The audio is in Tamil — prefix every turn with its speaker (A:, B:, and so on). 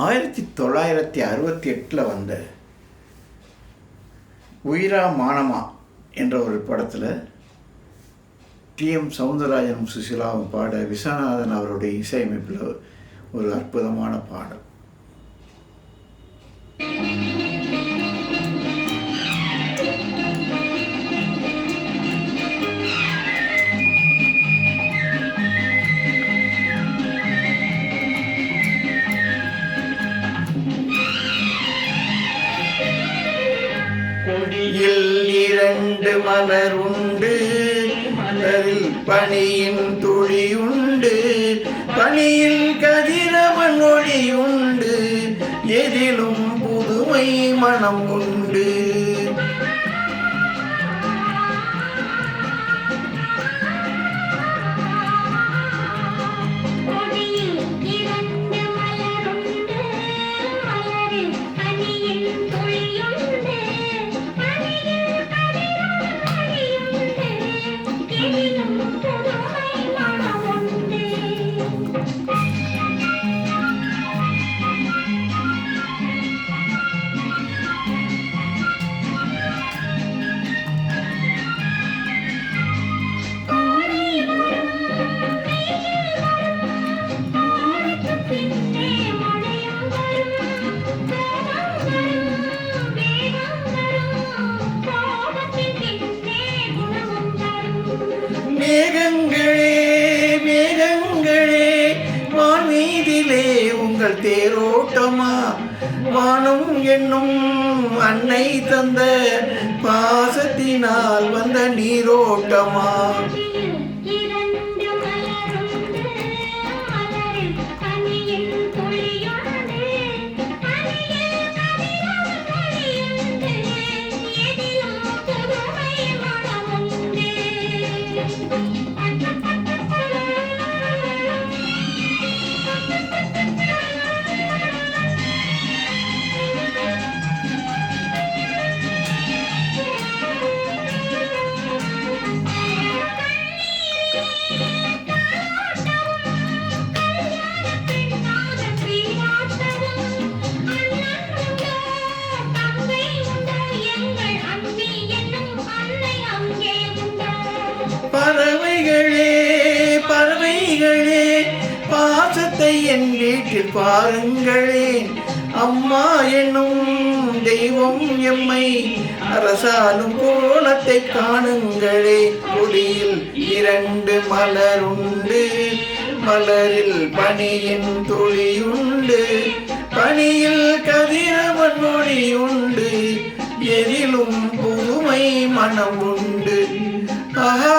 A: 1968 வந்த உயிரா மானமா என்ற ஒரு படத்தில் டி.எம். சௌந்தரராஜனும் சுசிலாவும் பாட விஸ்வநாதன் அவருடைய இசையமைப்பில் ஒரு அற்புதமான பாடல். கொடியில் 2 மலர் உண்டு, மலரில் பனியின் துளி உண்டு, பனியில் கதிரவன் ஒளி உண்டு, எதிலும் புதுமை மனம் உண்டு. மேகங்களே மேகங்களே வான்மீதிலே உங்கள் தேரோட்டமா, வானம் என்னும் அன்னை தந்த பாசத்தினால் வந்த நீரோட்டமா. பறவைகளே பறவைகளே பாசத்தை என் வீட்டில் பாருங்களே, அம்மா என்னும் தெய்வம் எம்மை அரசாலும் கோலத்தை காணுங்களே. கொடியில் 2 மலர் உண்டு, மலரில் பனியின் துளி உண்டு, பனியில் கதிரவன் ஒளி உண்டு, எதிலும் புதுமை மனம் உண்டு. ஆஹா